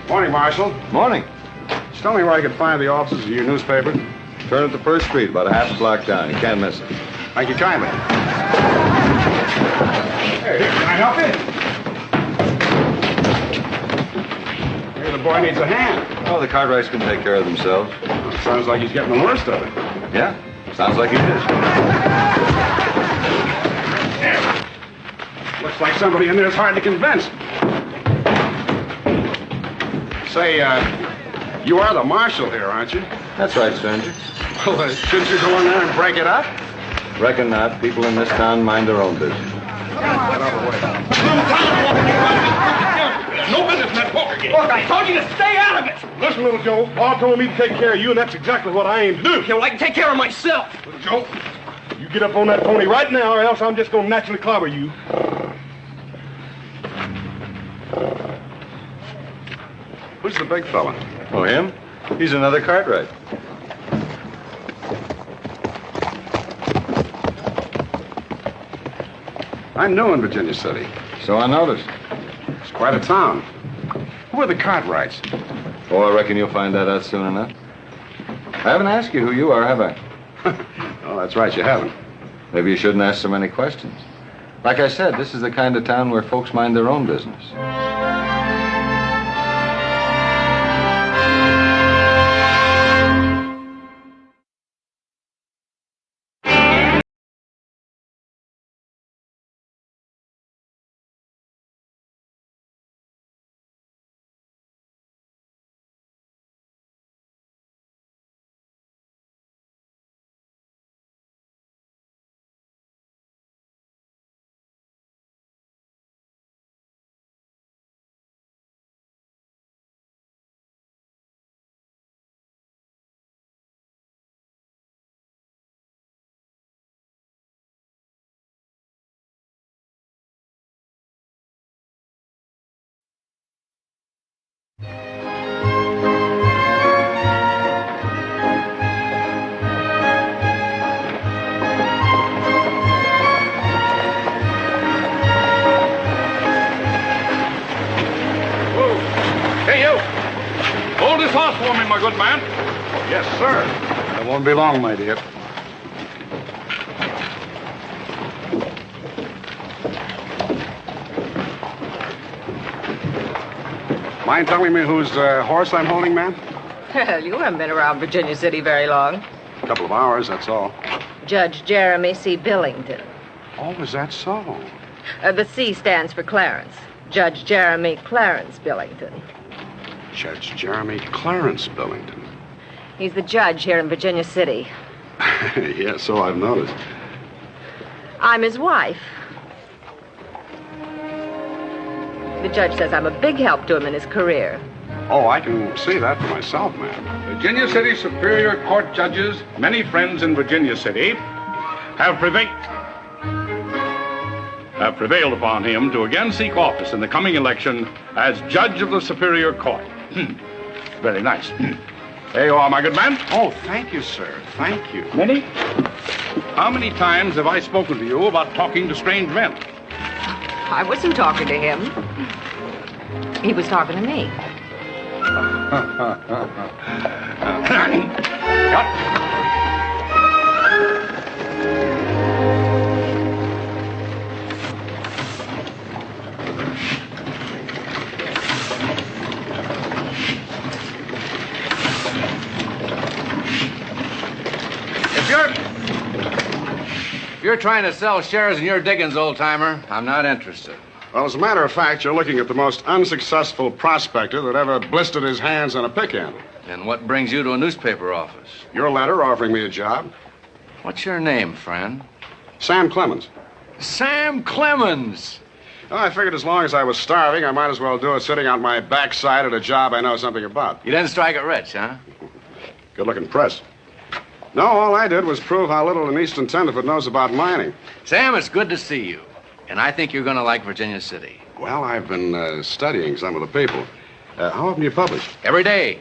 Morning, Marshal. Morning. Just tell me where I can find the offices of your newspaper. Turn at the first street, about a half block down. You can't miss it. Thank you kindly. Hey, can I help you? Hey, the boy needs a hand. Oh, the Cartwrights can take care of themselves. Well, sounds like he's getting the worst of it. Yeah, sounds like it is. Looks like somebody in there is hard to convince. Say, you are the marshal here, aren't you? That's right, stranger. Well, shouldn't you go in there and break it up? Reckon not. People in this town mind their own business. No business in that poker game. Look, I told you to stay out of it. Listen, little Joe, Pa told me to take care of you, and that's exactly what I aim to do. Okay, well, I can take care of myself. Little Joe, you get up on that pony right now, or else I'm just going to naturally clobber you. Who's the big fella? Oh, him? He's another Cartwright. I'm new in Virginia City. So I noticed. It's quite a town. Who are the Cartwrights? Oh, I reckon you'll find that out soon enough. I haven't asked you who you are, have I? Oh, that's right, you haven't. Maybe you shouldn't ask so many questions. Like I said, this is the kind of town where folks mind their own business. Hey, you. Hold this horse for me, my good man. Yes, sir. That won't be long, my dear. Mind telling me whose horse I'm holding, ma'am? Well, you haven't been around Virginia City very long. A couple of hours, that's all. Judge Jeremy C. Billington. Oh, is that so? The C stands for Clarence. Judge Jeremy Clarence Billington. Judge Jeremy Clarence Billington. He's the judge here in Virginia City. Yeah, so I've noticed. I'm his wife. The judge says I'm a big help to him in his career. Oh, I can see that for myself, ma'am. Virginia City Superior Court judges, many friends in Virginia City, have prevailed upon him to again seek office in the coming election as judge of the Superior Court. Very nice. There you are, my good man. Oh, thank you, sir. Thank you. Many? How many times have I spoken to you about talking to strange men? I wasn't talking to him. He was talking to me. If you're trying to sell shares in your diggings, old-timer, I'm not interested. Well, as a matter of fact, you're looking at the most unsuccessful prospector that ever blistered his hands on a pick handle. And what brings you to a newspaper office? Your letter offering me a job. What's your name, friend? Sam Clemens. Sam Clemens! Well, I figured as long as I was starving, I might as well do it sitting on my backside at a job I know something about. You didn't strike it rich, huh? Good-looking press. No, all I did was prove how little an Eastern Tenderfoot knows about mining. Sam, it's good to see you. And I think you're going to like Virginia City. Well, I've been studying some of the people. How often do you publish? Every day.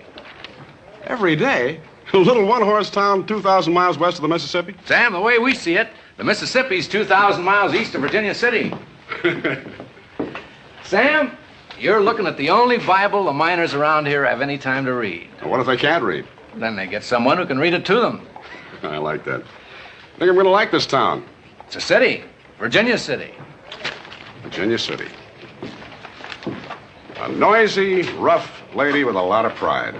Every day? A little one-horse town 2,000 miles west of the Mississippi? Sam, the way we see it, the Mississippi's 2,000 miles east of Virginia City. Sam, you're looking at the only Bible the miners around here have any time to read. Well, what if they can't read? Then they get someone who can read it to them. I like that. I think I'm going to like this town. It's a city. Virginia City. Virginia City. A noisy, rough lady with a lot of pride.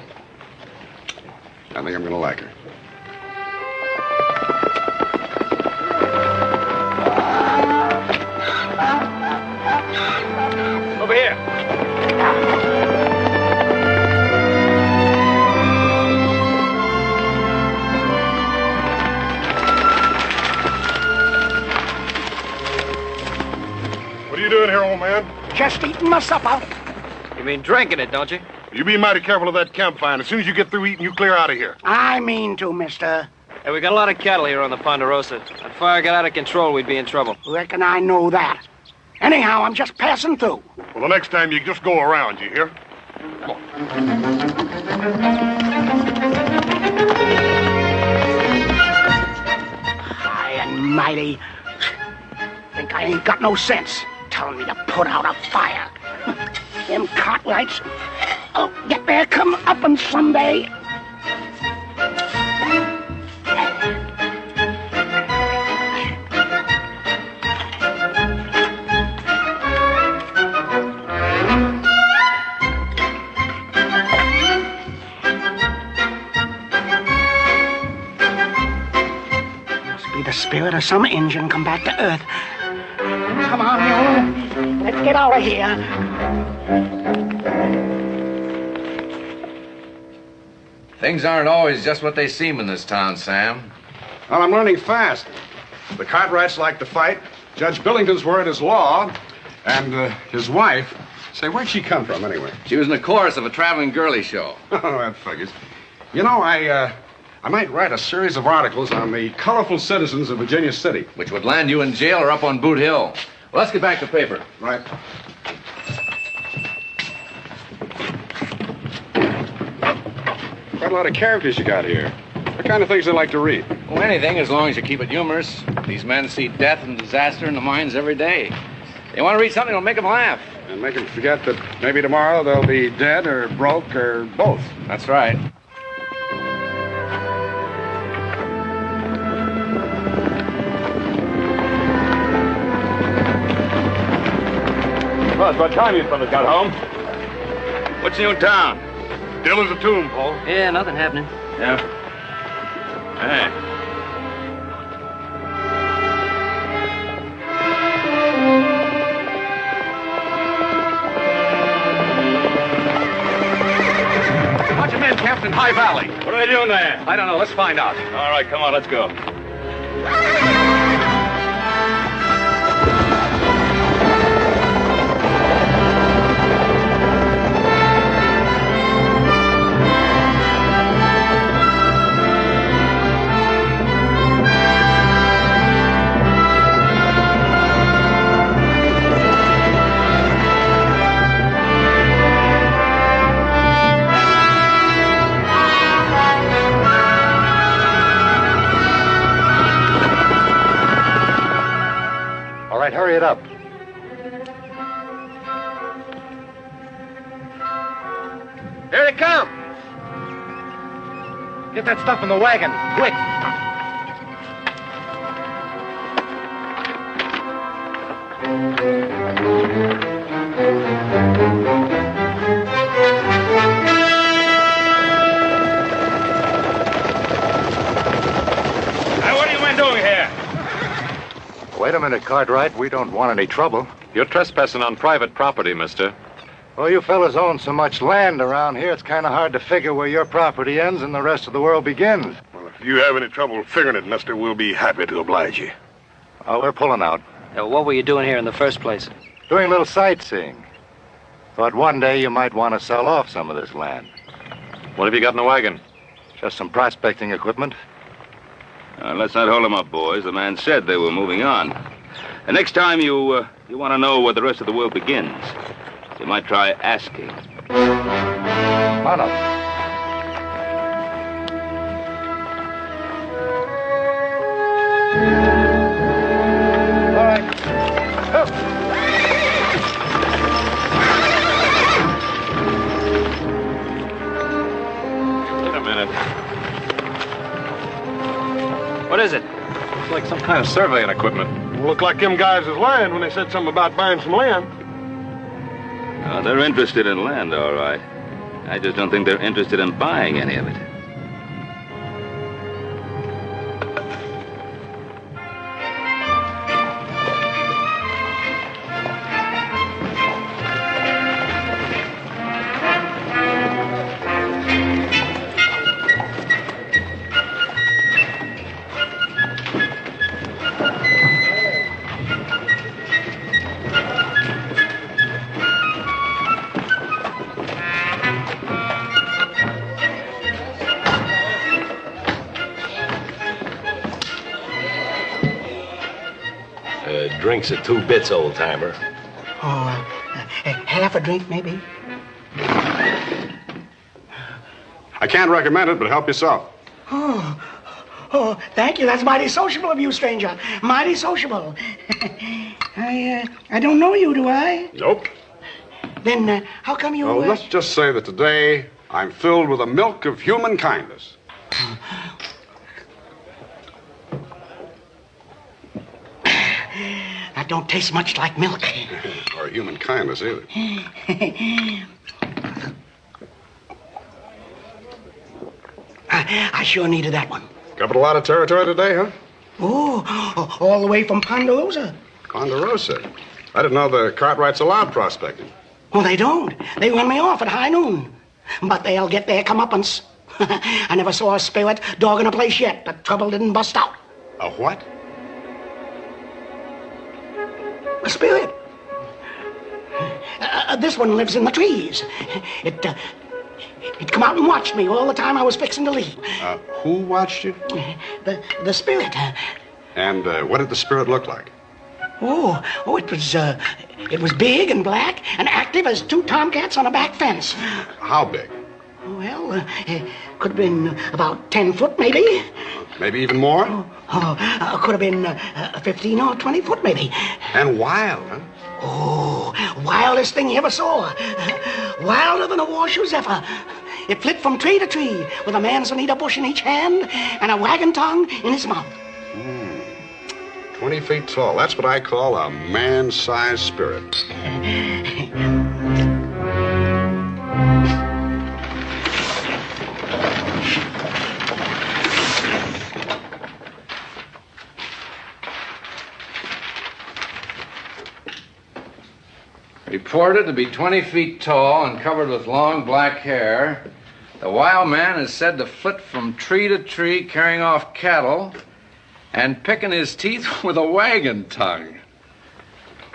I think I'm going to like her. Over here. What are you doing here, old man? Just eating my supper. You mean drinking it, don't you? You be mighty careful of that campfire, and as soon as you get through eating, you clear out of here. I mean to, mister. Hey, we got a lot of cattle here on the Ponderosa. If fire got out of control, we'd be in trouble. Reckon I know that. Anyhow, I'm just passing through. Well, the next time you just go around, you hear? High and mighty. Think I ain't got no sense. Telling me to put out a fire. Them Cartwrights. Oh, get their comeuppance someday. Must be the spirit of some engine come back to Earth. Come on, Mule. Let's get out of here. Things aren't always just what they seem in this town, Sam. Well, I'm learning fast. The Cartwrights like to fight. Judge Billington's word is law. And his wife... Say, where'd she come from, anyway? She was in the chorus of a traveling girly show. Oh, that figures. You know, I might write a series of articles on the colorful citizens of Virginia City. Which would land you in jail or up on Boot Hill. Well, let's get back to paper. Right. Quite a lot of characters you got here. What kind of things they like to read? Well, anything, as long as you keep it humorous. These men see death and disaster in the mines every day. They want to read something that'll make them laugh. And make them forget that maybe tomorrow they'll be dead or broke or both. That's right. Well, it's about time you fellas got home. What's new in town? Still as a tomb, Paul. Yeah, nothing happening. Yeah. Hey. Bunch of men camped in High Valley. What are they doing there? I don't know. Let's find out. All right, come on, let's go. All right, hurry it up. Here they come. Get that stuff in the wagon, quick. Hey, what are you men doing here? Wait a minute, Cartwright. We don't want any trouble. You're trespassing on private property, mister. Well, you fellas own so much land around here, it's kind of hard to figure where your property ends and the rest of the world begins. Well, if you have any trouble figuring it, mister, we'll be happy to oblige you. Oh, we're pulling out. What were you doing here in the first place? Doing a little sightseeing. Thought one day you might want to sell off some of this land. What have you got in the wagon? Just some prospecting equipment. Let's not hold them up, boys. The man said they were moving on. And next time you want to know where the rest of the world begins, you might try asking. Come on up. What is it? It's like some kind of surveying equipment. Looked like them guys was lying when they said something about buying some land. They're interested in land, all right. I just don't think they're interested in buying any of it. Drinks at 2 bits, old-timer. Oh, half a drink, maybe? I can't recommend it, but help yourself. Oh, thank you. That's mighty sociable of you, stranger. Mighty sociable. I don't know you, do I? Nope. Then how come you... Well, let's just say that today I'm filled with the milk of human kindness. That don't taste much like milk. Or human kindness, either. I sure needed that one. Covered a lot of territory today, huh? Oh, all the way from Ponderosa. Ponderosa. I didn't know the Cartwrights allowed prospecting. Well, they don't. They run me off at high noon. But they'll get their comeuppance. I never saw a spirit dogging a place yet. The trouble didn't bust out. A what? A spirit. This one lives in the trees. It come out and watched me all the time I was fixing to leave. Who watched you? The spirit. And what did the spirit look like? It was big and black and active as 2 tomcats on a back fence. How big? Well, could have been about 10 foot, maybe. Maybe even more? Could have been 15 or 20 foot, maybe. And wild, huh? Oh, wildest thing you ever saw. Wilder than a horseshoe zephyr. It flit from tree to tree with a manzanita bush in each hand and a wagon tongue in his mouth. 20 feet tall. That's what I call a man-sized spirit. Reported to be 20 feet tall and covered with long black hair. The wild man is said to flit from tree to tree carrying off cattle and picking his teeth with a wagon tongue.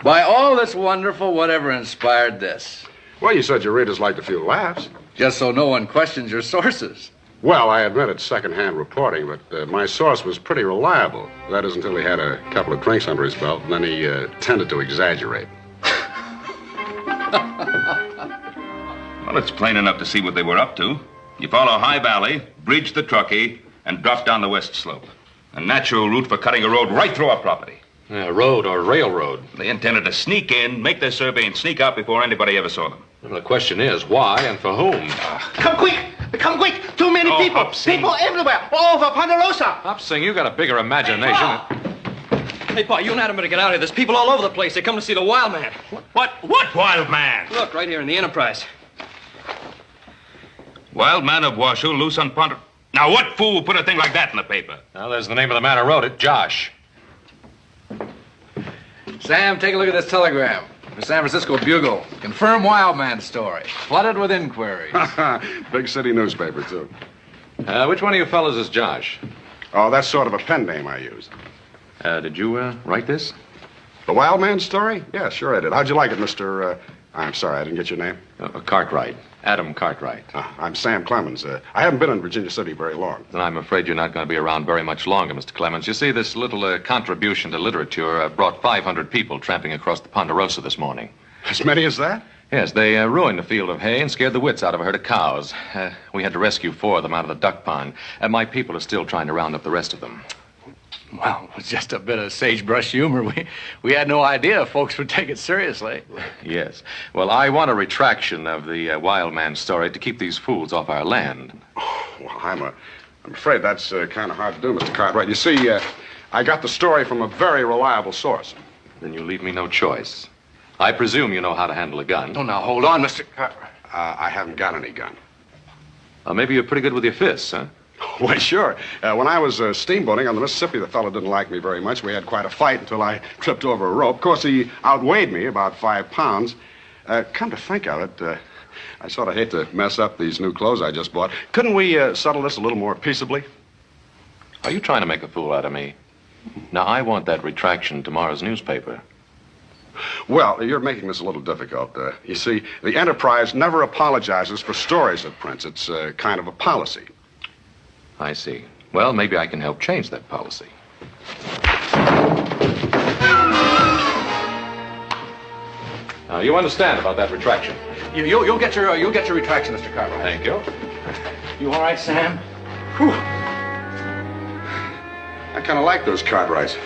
By all that's wonderful, whatever inspired this? Well, you said your readers liked a few laughs. Just so no one questions your sources. Well, I admit it's second-hand reporting, but my source was pretty reliable. That is until he had a couple of drinks under his belt, and then he tended to exaggerate. Well, it's plain enough to see what they were up to. You follow High Valley, bridge the Truckee, and drop down the west slope. A natural route for cutting a road right through our property. Road or railroad? They intended to sneak in, make their survey, and sneak out before anybody ever saw them. Well, the question is, why and for whom? Come quick! Come quick! Too many people! Upsing. People everywhere! All over Ponderosa! Upsing, you got a bigger imagination. Hey, Pa, you and Adam better get out of here. There's people all over the place. They come to see the wild man. What wild man? Look, right here in the Enterprise. Wild man of Washoe, loose on Ponder... Now, what fool put a thing like that in the paper? Well, there's the name of the man who wrote it, Josh. Sam, take a look at this telegram. The San Francisco Bugle. Confirm wild man story. Flooded with inquiries. Big city newspaper, too. Which one of you fellas is Josh? Oh, that's sort of a pen name I used. Did you write this? The Wild Man story? Yeah, sure I did. How'd you like it, Mr. I'm sorry, I didn't get your name. Cartwright. Adam Cartwright. I'm Sam Clemens. I haven't been in Virginia City very long. Then I'm afraid you're not going to be around very much longer, Mr. Clemens. You see, this little contribution to literature brought 500 people tramping across the Ponderosa this morning. As many as that? Yes, they ruined the field of hay and scared the wits out of a herd of cows. We had to rescue 4 of them out of the duck pond. My people are still trying to round up the rest of them. Well, it was just a bit of sagebrush humor. We had no idea folks would take it seriously. Yes. Well, I want a retraction of the wild man story to keep these fools off our land. Oh, well, I'm afraid that's kind of hard to do, Mr. Cartwright. You see, I got the story from a very reliable source. Then you leave me no choice. I presume you know how to handle a gun. Oh, now, hold on, Mr. Cartwright. I haven't got any gun. Maybe you're pretty good with your fists, huh? Why, sure. When I was steamboating on the Mississippi, the fellow didn't like me very much. We had quite a fight until I tripped over a rope. Of course, he outweighed me about 5 pounds. Come to think of it, I sort of hate to mess up these new clothes I just bought. Couldn't we settle this a little more peaceably? Are you trying to make a fool out of me? Now, I want that retraction in tomorrow's newspaper. Well, you're making this a little difficult. You see, the Enterprise never apologizes for stories it prints. It's kind of a policy. I see. Well, maybe I can help change that policy. Now, you understand about that retraction? You'll get your retraction, Mr. Cartwright. Thank you. You all right, Sam? Whew. I kind of like those Cartwrights.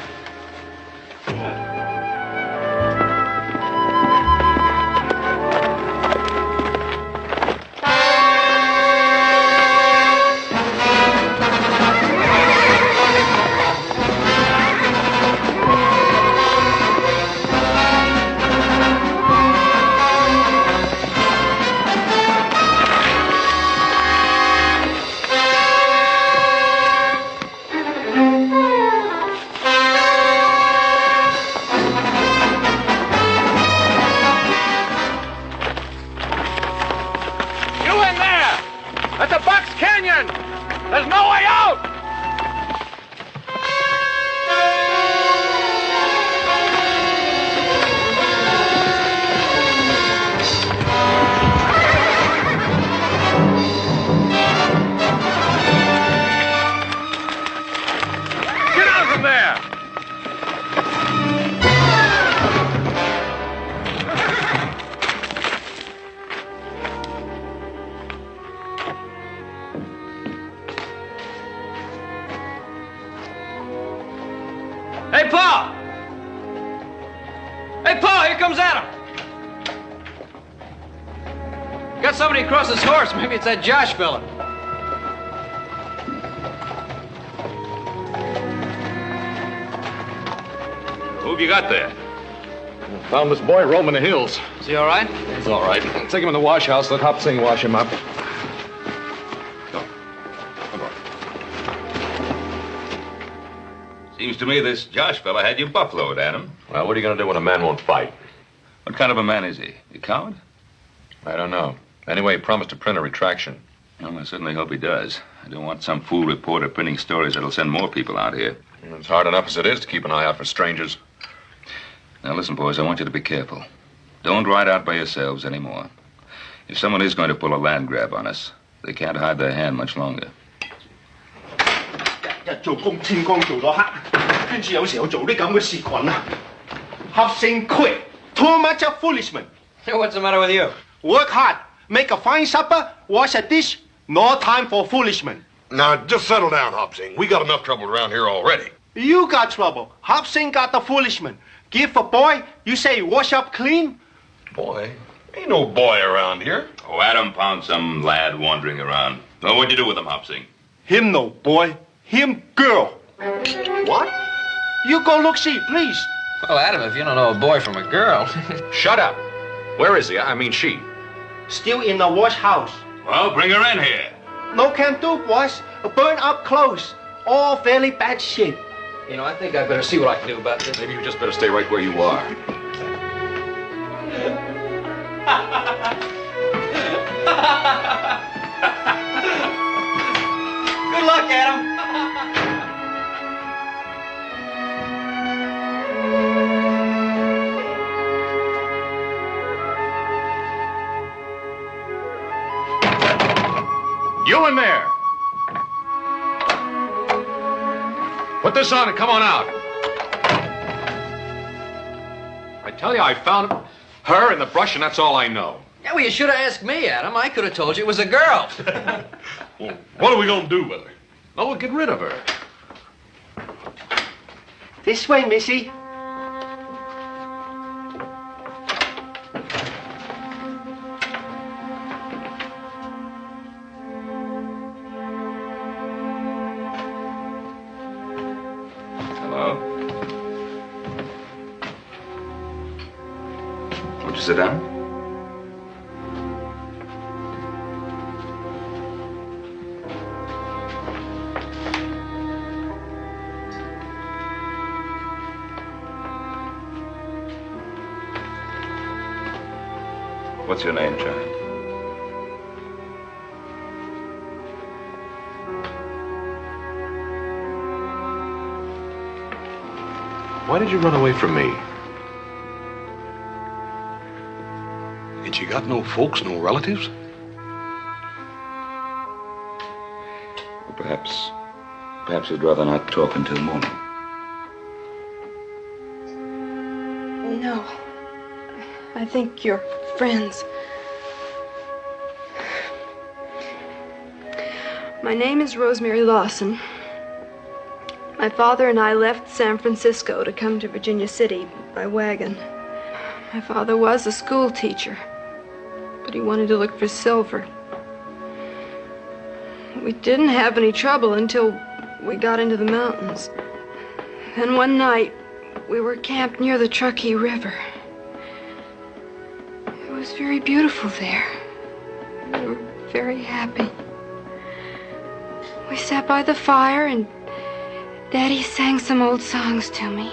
Hey, Paul! Hey, Paul, here comes Adam. Got somebody across his horse. Maybe it's that Josh fella. Who've you got there? Found this boy roaming the hills. Is he all right? He's all right. Take him in the wash house. Let Hop Sing wash him up. Seems to me this Josh fella had you buffaloed, Adam. Well, what are you going to do when a man won't fight? What kind of a man is he? A coward? I don't know. Anyway, he promised to print a retraction. Well, I certainly hope he does. I don't want some fool reporter printing stories that'll send more people out here. It's hard enough as it is to keep an eye out for strangers. Now, listen, boys, I want you to be careful. Don't ride out by yourselves anymore. If someone is going to pull a land grab on us, they can't hide their hand much longer. 日做工天光做到黑，跟住有時候做啲咁嘅事群啊，合成 quit, too much of foolishment. Hey, what's the matter with you? Work hard, make a fine supper, wash a dish, no time for foolishment. Now, just settle down, Hopsing. We got enough trouble around here already. You got trouble. Hobson got the foolishment. Give a boy, you say wash up clean? Boy? Ain't no boy around here. Oh, Adam found some lad wandering around. Well, what'd you do with him, Hopsing? Him no boy, him girl. What? You go look see, please. Well, Adam, if you don't know a boy from a girl. Shut up. Where is he? I mean, she. Still in the wash house. Well, bring her in here. No can do, boys. Burn up clothes. All very bad shape. You know, I think I better see what I can do about this. Maybe you just better stay right where you are. Good luck, Adam. You in there! Put this on and come on out. I tell you, I found her in the brush, and that's all I know. Yeah, well, you should have asked me, Adam. I could have told you it was a girl. Well, what are we going to do with her? Oh, we'll get rid of her. This way, Missy. Sit down. What's your name, child? Why did you run away from me? Ain't you got no folks, no relatives? Well, perhaps you'd rather not talk until morning. No. I think you're friends. My name is Rosemary Lawson. My father and I left San Francisco to come to Virginia City by wagon. My father was a school teacher, but he wanted to look for silver. We didn't have any trouble until we got into the mountains. Then one night, we were camped near the Truckee River. It was very beautiful there. We were very happy. We sat by the fire and Daddy sang some old songs to me.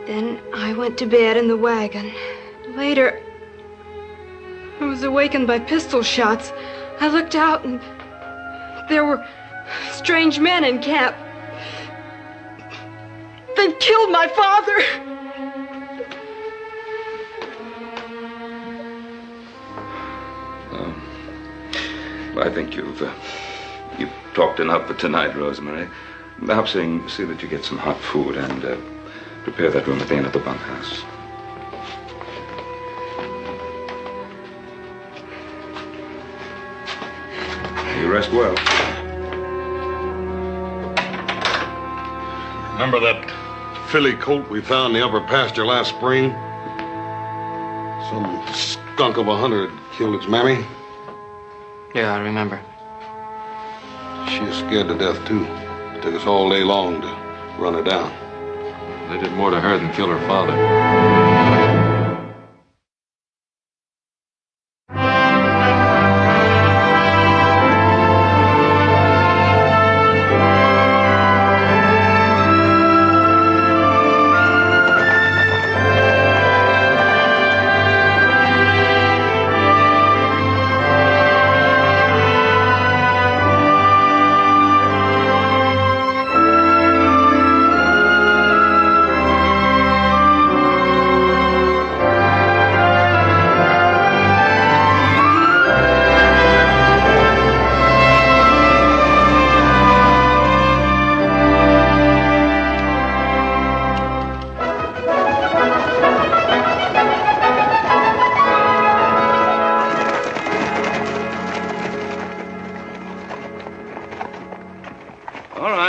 Then I went to bed in the wagon. Later, I was awakened by pistol shots. I looked out and there were strange men in camp. They've killed my father. Well, I think you've talked enough for tonight, Rosemary. Perhaps see that you get some hot food and prepare that room at the end of the bunkhouse. You rest well. Remember that filly colt we found in the upper pasture last spring? Some skunk of a hunter had killed its mammy. Yeah, I remember. She was scared to death, too. It took us all day long to run her down. They did more to her than kill her father.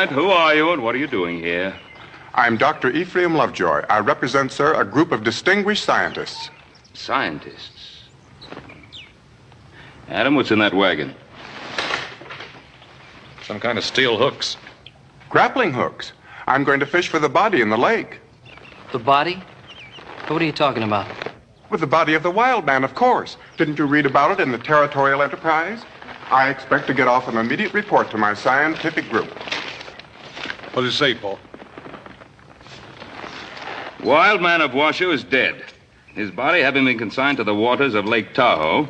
Who are you and what are you doing here? I'm Dr. Ephraim Lovejoy. I represent, sir, a group of distinguished scientists. Scientists? Adam, what's in that wagon? Some kind of steel hooks. Grappling hooks. I'm going to fish for the body in the lake. The body? What are you talking about? With the body of the wild man, of course. Didn't you read about it in the Territorial Enterprise? I expect to get off an immediate report to my scientific group. What does it say, Paul? Wild Man of Washoe is dead. His body having been consigned to the waters of Lake Tahoe,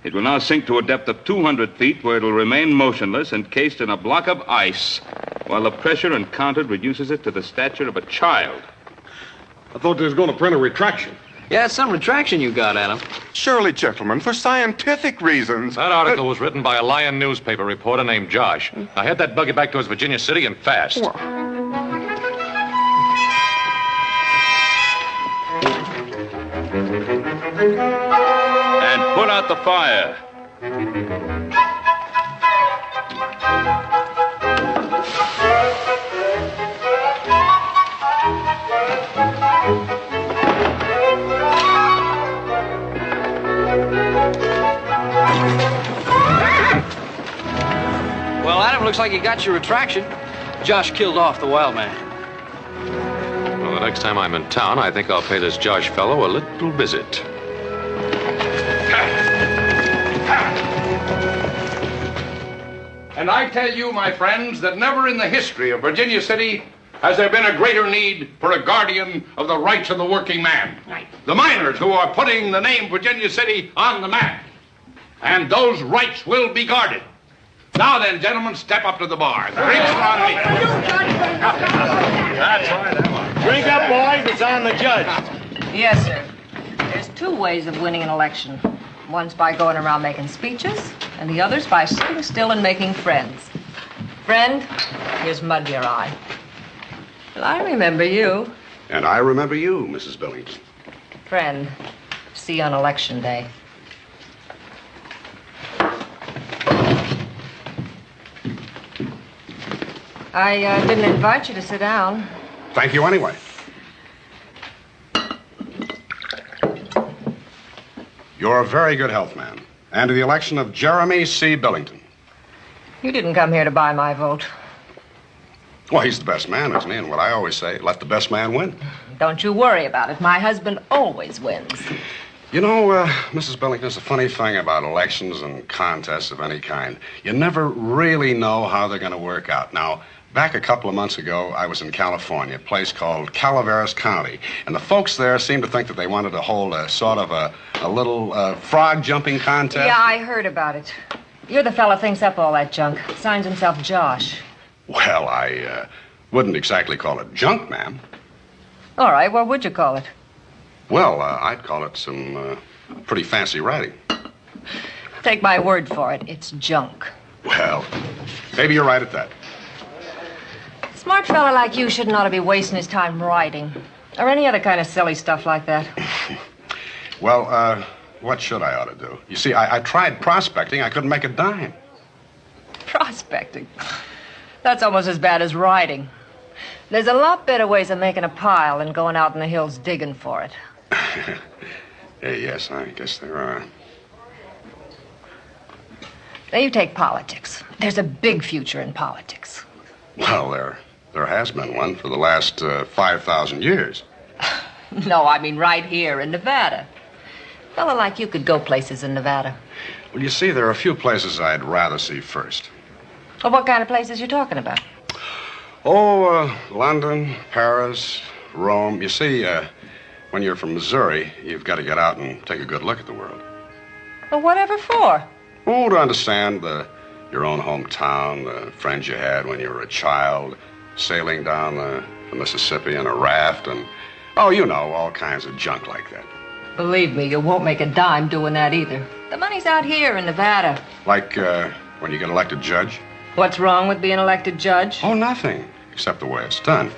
it will now sink to a depth of 200 feet where it will remain motionless, encased in a block of ice, while the pressure encountered reduces it to the stature of a child. I thought they was going to print a retraction. Yeah, it's some retraction you got, Adam. Surely, gentlemen, for scientific reasons. That article was written by a Lion newspaper reporter named Josh. Now head that buggy back towards Virginia City and fast. And put out the fire. Well, Adam, looks like you got your retraction. Josh killed off the wild man. Well, the next time I'm in town, I think I'll pay this Josh fellow a little visit. And I tell you, my friends, that never in the history of Virginia City has there been a greater need for a guardian of the rights of the working man. Right. The miners who are putting the name Virginia City on the map. And those rights will be guarded. Now then, gentlemen, step up to the bar. The drinks are on me. That's right. Drink up, boys. It's on the judge. Yes, sir. There's two ways of winning an election. One's by going around making speeches, and the other's by sitting still and making friends. Friend, here's mud to your eye. Well, I remember you. And I remember you, Mrs. Billington. Friend, see you on election day. I didn't invite you to sit down. Thank you anyway. You're a very good health man. And to the election of Jeremy C. Billington. You didn't come here to buy my vote. Well, he's the best man, isn't he? And what I always say, let the best man win. Don't you worry about it. My husband always wins. You know, Mrs. Billington, there's a funny thing about elections and contests of any kind. You never really know how they're going to work out. Now, back a couple of months ago, I was in California, a place called Calaveras County. And the folks there seemed to think that they wanted to hold a sort of a little frog jumping contest. Yeah, I heard about it. You're the fella thinks up all that junk. Signs himself Josh. Well, I wouldn't exactly call it junk, ma'am. All right, what would you call it? Well, I'd call it some pretty fancy writing. Take my word for it, it's junk. Well, maybe you're right at that. A smart fella like you shouldn't ought to be wasting his time writing. Or any other kind of silly stuff like that. Well, what should I ought to do? You see, I tried prospecting. I couldn't make a dime. Prospecting? That's almost as bad as writing. There's a lot better ways of making a pile than going out in the hills digging for it. Yes, I guess there are. Now, you take politics. There's a big future in politics. Well, there has been one for the last 5,000 years. No, I mean right here in Nevada. A fella like you could go places in Nevada. Well, you see, there are a few places I'd rather see first. Well, what kind of places you talking about? Oh, London, Paris, Rome. You see, when you're from Missouri, you've got to get out and take a good look at the world. Well, whatever for? Oh, to understand your own hometown, the friends you had when you were a child, sailing down the Mississippi in a raft, and, oh, you know, all kinds of junk like that. Believe me, you won't make a dime doing that either. The money's out here in Nevada. Like when you get elected judge? What's wrong with being elected judge? Oh, nothing, except the way it's done.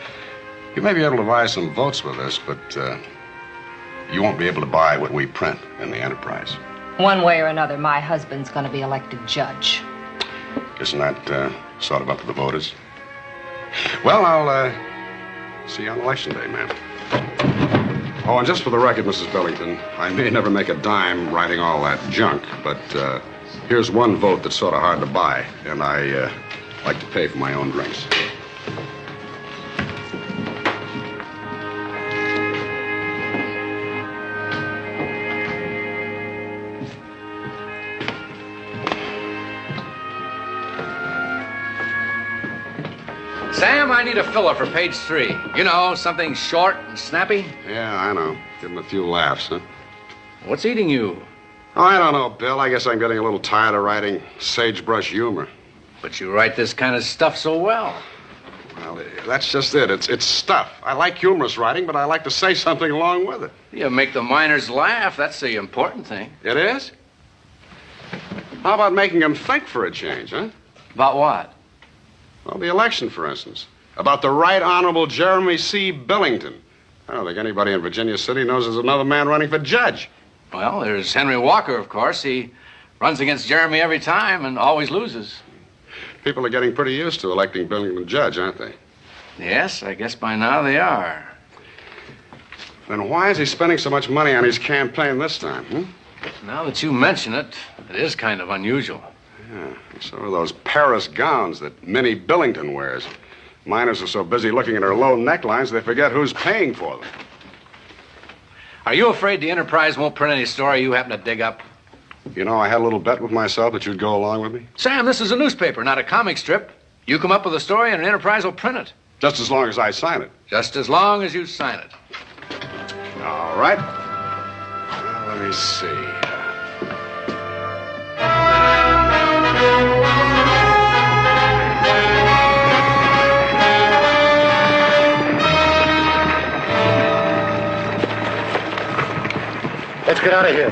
You may be able to buy some votes with this, but you won't be able to buy what we print in the Enterprise. One way or another, my husband's going to be elected judge. Isn't that sort of up to the voters? Well, I'll see you on election day, ma'am. Oh, and just for the record, Mrs. Billington, I may never make a dime writing all that junk, but here's one vote that's sort of hard to buy, and I like to pay for my own drinks. Sam, I need a filler for page 3. You know, something short and snappy. Yeah, I know. Give him a few laughs, huh? What's eating you? Oh, I don't know, Bill. I guess I'm getting a little tired of writing sagebrush humor. But you write this kind of stuff so well. Well, that's just it. It's stuff. I like humorous writing, but I like to say something along with it. You make the miners laugh. That's the important thing. It is? How about making them think for a change, huh? About what? Well, the election, for instance. About the Right Honorable Jeremy C. Billington. I don't think anybody in Virginia City knows there's another man running for judge. Well, there's Henry Walker, of course. He runs against Jeremy every time and always loses. People are getting pretty used to electing Billington judge, aren't they? Yes, I guess by now they are. Then why is he spending so much money on his campaign this time, Now that you mention it, it is kind of unusual. Yeah, so are those Paris gowns that Minnie Billington wears. Miners are so busy looking at their low necklines, they forget who's paying for them. Are you afraid the Enterprise won't print any story you happen to dig up? You know, I had a little bet with myself that you'd go along with me. Sam, this is a newspaper, not a comic strip. You come up with a story and an Enterprise will print it. Just as long as I sign it. Just as long as you sign it. All right. Well, let me see. Let's get out of here.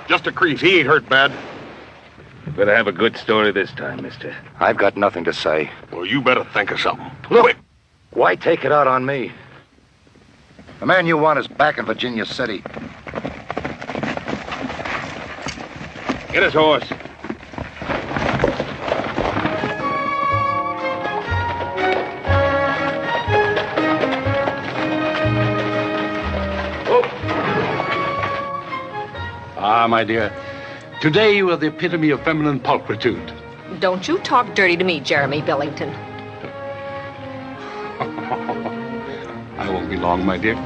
Just a crease. He ain't hurt bad. Better have a good story this time, mister. I've got nothing to say. Well, you better think of something. Look, why take it out on me? The man you want is back in Virginia City. Get his horse. Ah, my dear, today you are the epitome of feminine pulchritude. Don't you talk dirty to me, Jeremy Billington. I won't be long, my dear.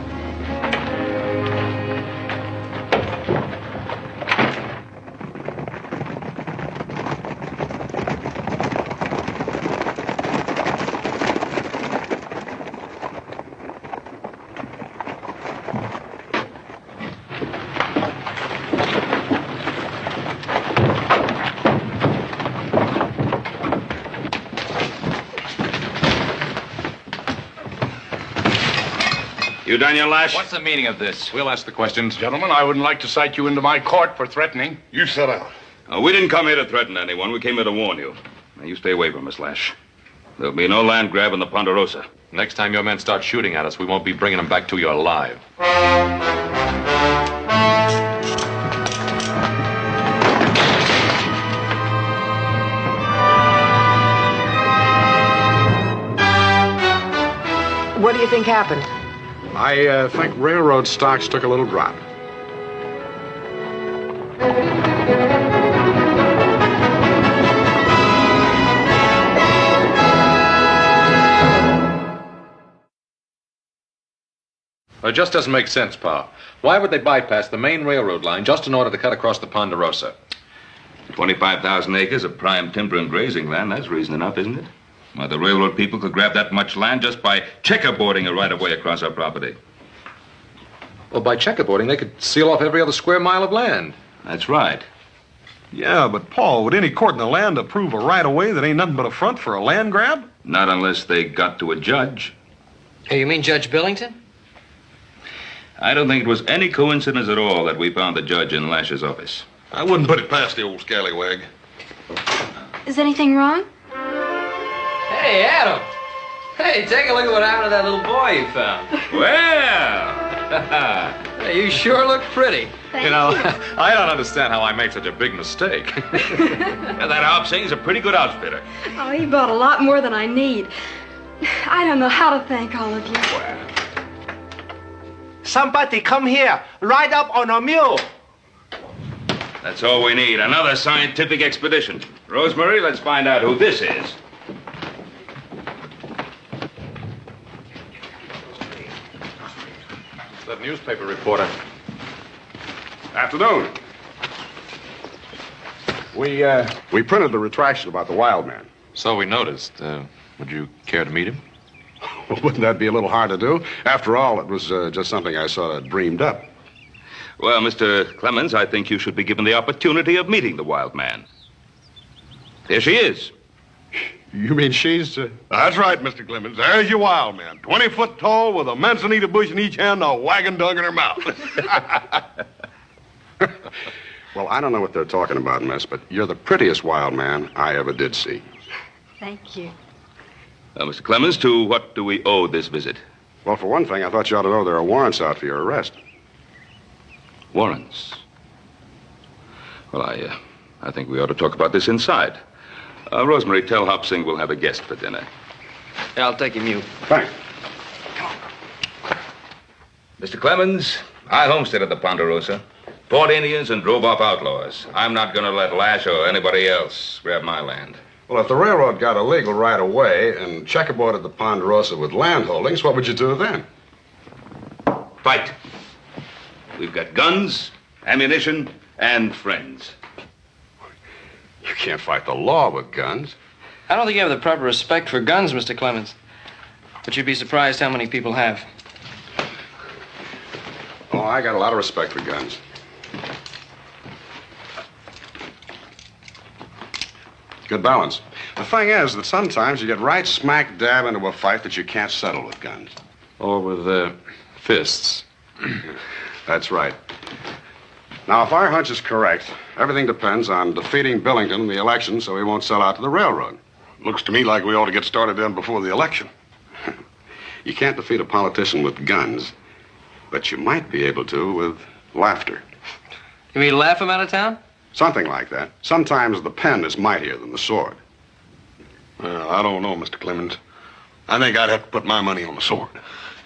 You done your lash? What's the meaning of this? We'll ask the questions. Gentlemen, I wouldn't like to cite you into my court for threatening. You sit down. We didn't come here to threaten anyone. We came here to warn you. Now, you stay away from us, Lash. There'll be no land grab in the Ponderosa. Next time your men start shooting at us, we won't be bringing them back to you alive. What do you think happened? I think railroad stocks took a little drop. It just doesn't make sense, Pa. Why would they bypass the main railroad line just in order to cut across the Ponderosa? 25,000 acres of prime timber and grazing land, that's reason enough, isn't it? Why, the railroad people could grab that much land just by checkerboarding a right-of-way across our property. Well, by checkerboarding, they could seal off every other square mile of land. That's right. Yeah, but Paul, would any court in the land approve a right-of-way that ain't nothing but a front for a land grab? Not unless they got to a judge. Hey, you mean Judge Billington? I don't think it was any coincidence at all that we found the judge in Lash's office. I wouldn't put it past the old scallywag. Is anything wrong? Hey, Adam. Hey, take a look at what happened to that little boy you found. Well! Hey, you sure look pretty. Thank You know, I don't understand how I made such a big mistake. Yeah, that Hop Singh's a pretty good outfitter. Oh, he bought a lot more than I need. I don't know how to thank all of you. Somebody come here. Ride up on a mule. That's all we need, another scientific expedition. Rosemary, let's find out who this is. That newspaper reporter. Afternoon. We printed the retraction about the wild man. So we noticed. Would you care to meet him? Wouldn't that be a little hard to do? After all, it was just something I sort of dreamed up. Well, Mr. Clemens, I think you should be given the opportunity of meeting the wild man. There she is. You mean she's... That's right, Mr. Clemens. There's your wild man. 20 foot tall with a manzanita bush in each hand and a wagon dog in her mouth. Well, I don't know what they're talking about, miss, but you're the prettiest wild man I ever did see. Thank you. Mr. Clemens, to what do we owe this visit? Well, for one thing, I thought you ought to know there are warrants out for your arrest. Warrants? Well, I think we ought to talk about this inside. Rosemary, tell Hop Sing we'll have a guest for dinner. Yeah, I'll take him, you. Thanks. Mr. Clemens, I homesteaded the Ponderosa, fought Indians, and drove off outlaws. I'm not going to let Lash or anybody else grab my land. Well, if the railroad got a legal right of way and checkerboarded the Ponderosa with land holdings, what would you do then? Fight. We've got guns, ammunition, and friends. You can't fight the law with guns. I don't think you have the proper respect for guns, Mr. Clemens. But you'd be surprised how many people have. Oh, I got a lot of respect for guns. Good balance. The thing is that sometimes you get right smack dab into a fight that you can't settle with guns. Or with fists. That's right. Now, if our hunch is correct, everything depends on defeating Billington in the election so he won't sell out to the railroad. Looks to me like we ought to get started then before the election. You can't defeat a politician with guns, but you might be able to with laughter. You mean laugh him out of town? Something like that. Sometimes the pen is mightier than the sword. Well, I don't know, Mr. Clemens. I think I'd have to put my money on the sword.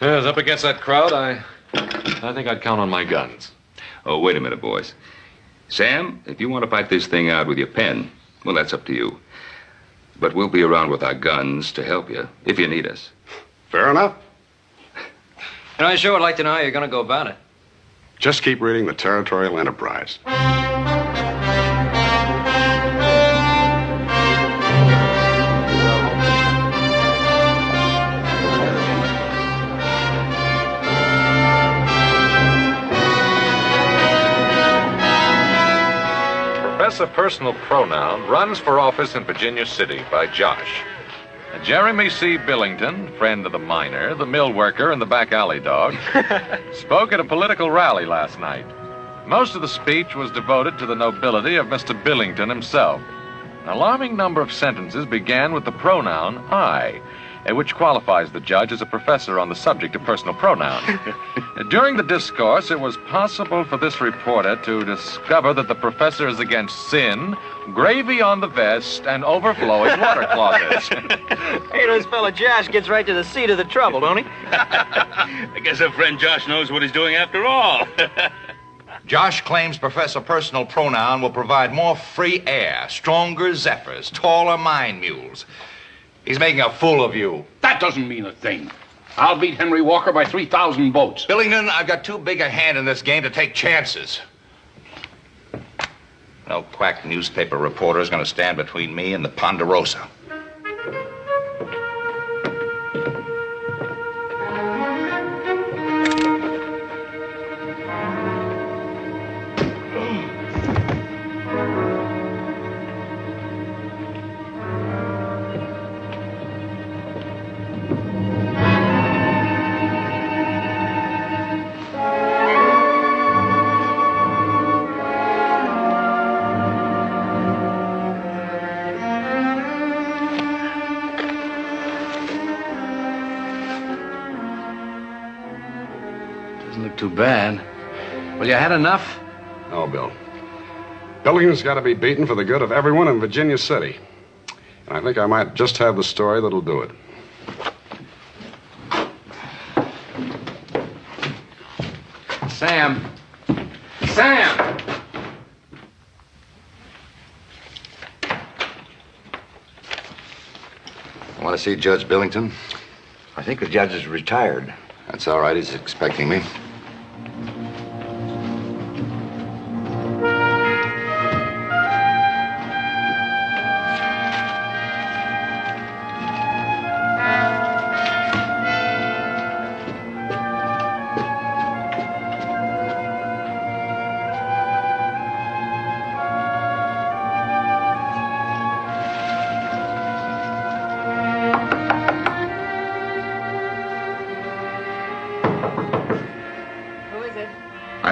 Yes, up against that crowd, I think I'd count on my guns. Oh, wait a minute, boys. Sam, if you want to fight this thing out with your pen, well, that's up to you. But we'll be around with our guns to help you, if you need us. Fair enough. And I sure would like to know how you're going to go about it. Just keep reading the Territorial Enterprise. Professor Personal Pronoun runs for office in Virginia City by Josh. Jeremy C. Billington, friend of the miner, the mill worker, and the back alley dog, spoke at a political rally last night. Most of the speech was devoted to the nobility of Mr. Billington himself. An alarming number of sentences began with the pronoun I, which qualifies the judge as a professor on the subject of personal pronoun. During the discourse, it was possible for this reporter to discover that the professor is against sin, gravy on the vest, and overflowing water closets. Hey, this fella Josh gets right to the seat of the trouble, don't he? I guess our friend Josh knows what he's doing after all. Josh claims Professor Personal Pronoun will provide more free air, stronger zephyrs, taller mine mules. He's making a fool of you. That doesn't mean a thing. I'll beat Henry Walker by 3,000 votes. Billington, I've got too big a hand in this game to take chances. No quack newspaper reporter is going to stand between me and the Ponderosa. Too bad. Well, you had enough? No, Bill. Billington's got to be beaten for the good of everyone in Virginia City. And I think I might just have the story that'll do it. Sam. Sam! I want to see Judge Billington. I think the judge is retired. That's all right. He's expecting me.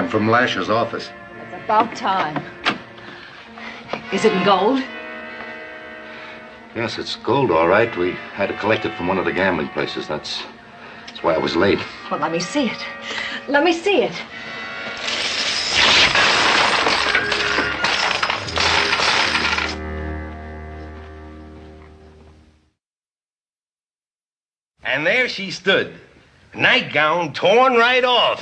I'm from Lash's office. It's about time. Is it in gold? Yes, it's gold, all right. We had to collect it from one of the gambling places. That's why I was late. Well, let me see it. Let me see it. And there she stood, nightgown torn right off.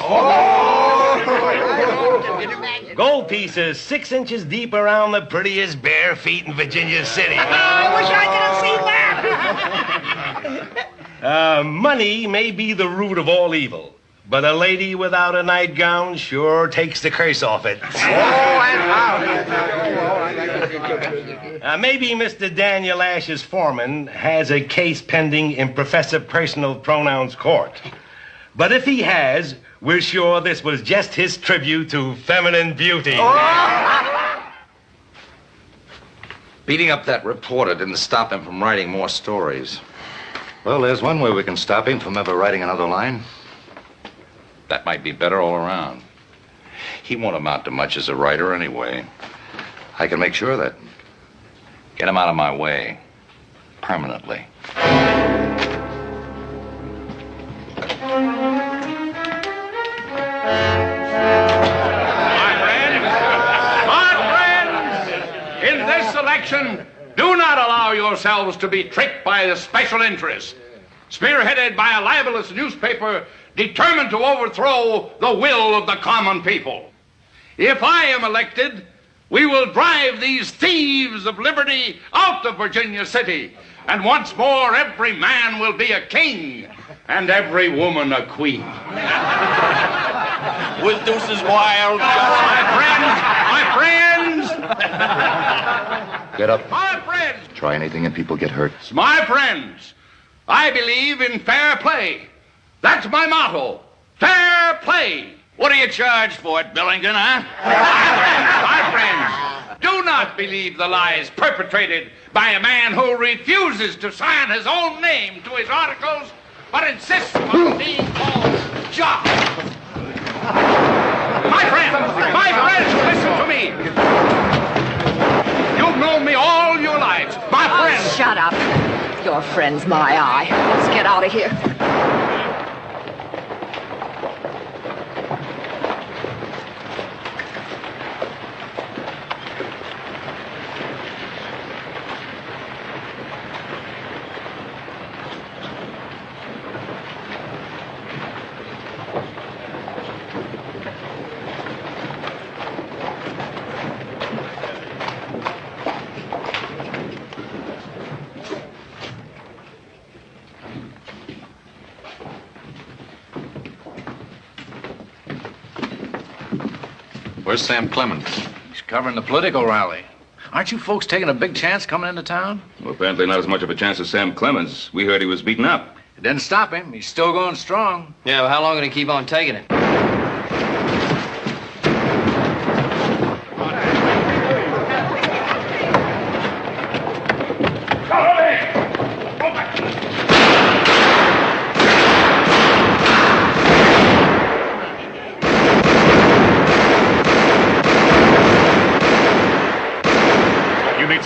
Gold pieces 6 inches deep around the prettiest bare feet in Virginia City. I wish I could have seen that. Money may be the root of all evil, but a lady without a nightgown sure takes the curse off it. Maybe Mr. Daniel Ash's foreman has a case pending in Professor Personal Pronouns Court. But if he has, we're sure this was just his tribute to feminine beauty. Beating up that reporter didn't stop him from writing more stories. Well, there's one way we can stop him from ever writing another line. That might be better all around. He won't amount to much as a writer anyway. I can make sure of that. Get him out of my way. Permanently. In this election, do not allow yourselves to be tricked by the special interests, spearheaded by a libelous newspaper determined to overthrow the will of the common people. If I am elected, we will drive these thieves of liberty out of Virginia City, and once more every man will be a king and every woman a queen. With deuces wild. My friends! Get up. My friends! Try anything and people get hurt. My friends, I believe in fair play. That's my motto. Fair play. What do you charge for it, Billington, huh? My friends, do not believe the lies perpetrated by a man who refuses to sign his own name to his articles, but insists on being called Josh. My friends, listen to me. You've known me all your lives. My friends. Oh, shut up. Your friend's my eye. Let's get out of here. Where's Sam Clemens? He's covering the political rally. Aren't you folks taking a big chance coming into town? Well, apparently not as much of a chance as Sam Clemens. We heard he was beaten up. It didn't stop him. He's still going strong. Yeah, well, how long can he keep on taking it?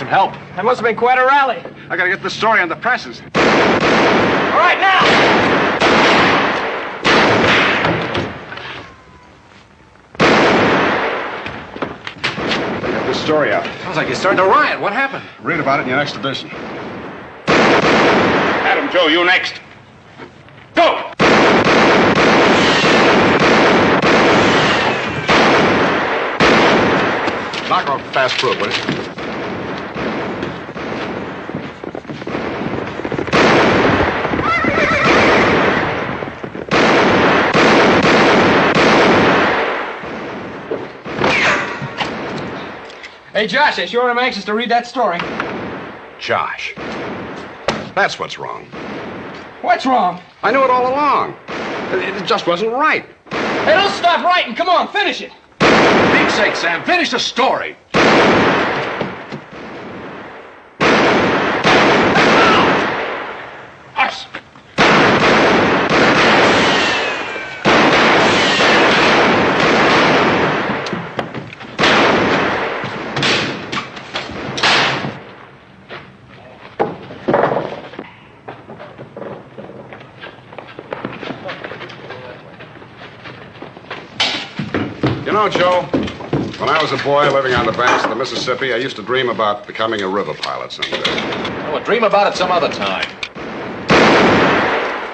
Help. That must have been quite a rally. I gotta get the story on the presses. All right, now! Get the story out. Sounds like you're starting to riot. What happened? Read about it in your next edition. Adam, Joe, you next. Go! Knock off the fast food, will you? Hey, Josh, I sure am anxious to read that story. Josh. That's what's wrong. What's wrong? I knew it all along. It just wasn't right. Hey, don't stop writing. Come on, finish it. For Pete's sake, Sam, finish the story. Hush. know, Joe, when I was a boy living on the banks of the Mississippi, I used to dream about becoming a river pilot someday. Well, dream about it some other time.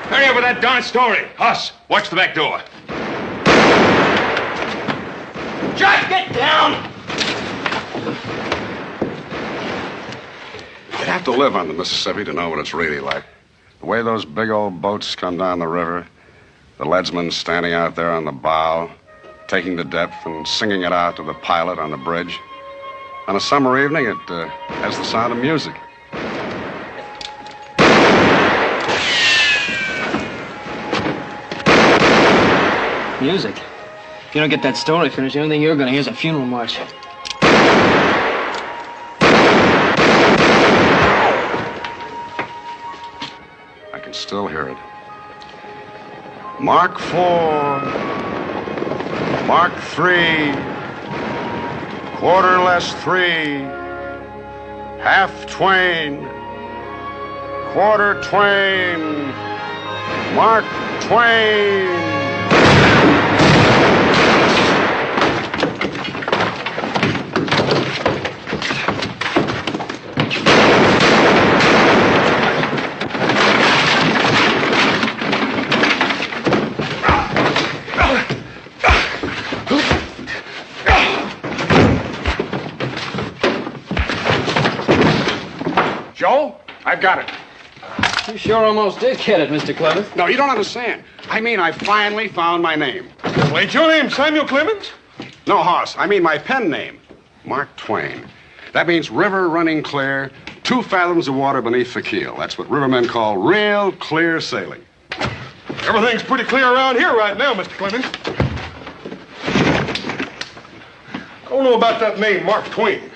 Hurry up with that darn story. Hoss, watch the back door. Josh, get down! You'd have to live on the Mississippi to know what it's really like. The way those big old boats come down the river, the leadsman standing out there on the bow, taking the depth and singing it out to the pilot on the bridge. On a summer evening, it has the sound of music. Music. If you don't get that story finished, the only thing you're going to hear is a funeral march. I can still hear it. Mark 4, Mark 3, quarter less 3, half Twain, quarter Twain, Mark Twain. Joe, I've got it. You sure almost did get it, Mr. Clemens. No, you don't understand. I mean, I finally found my name. Well, ain't your name Samuel Clemens? No, Hoss, I mean my pen name. Mark Twain. That means river running clear, 2 fathoms of water beneath the keel. That's what rivermen call real clear sailing. Everything's pretty clear around here right now, Mr. Clemens. I don't know about that name, Mark Twain.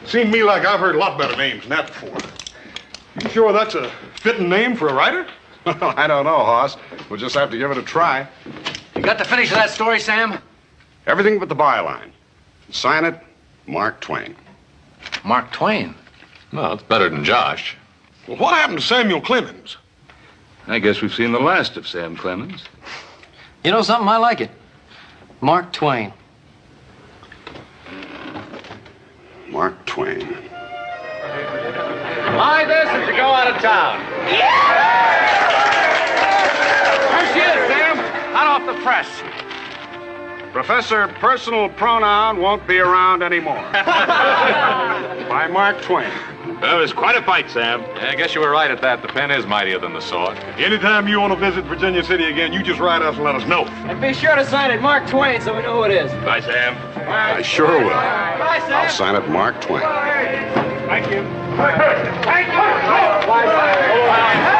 Seemed to me like I've heard a lot better names than that before. You sure that's a fitting name for a writer? I don't know, Hoss. We'll just have to give it a try. You got the finish of that story, Sam? Everything but the byline. Sign it, Mark Twain. Mark Twain? Well, it's better than Josh. Well, what happened to Samuel Clemens? I guess we've seen the last of Sam Clemens. You know something? I like it. Mark Twain. Mark Twain. My business to go out of town. There she is, Sam. Hot off the press. Professor Personal Pronoun won't be around anymore. By Mark Twain. Well, it's quite a fight, Sam. Yeah, I guess you were right at that. The pen is mightier than the sword. Anytime you want to visit Virginia City again, you just write us and let us know. And be sure to sign it Mark Twain so we know who it is. Bye, Sam. I sure will. Bye, Sam. I'll sign it Mark Twain. Thank you. Thank you!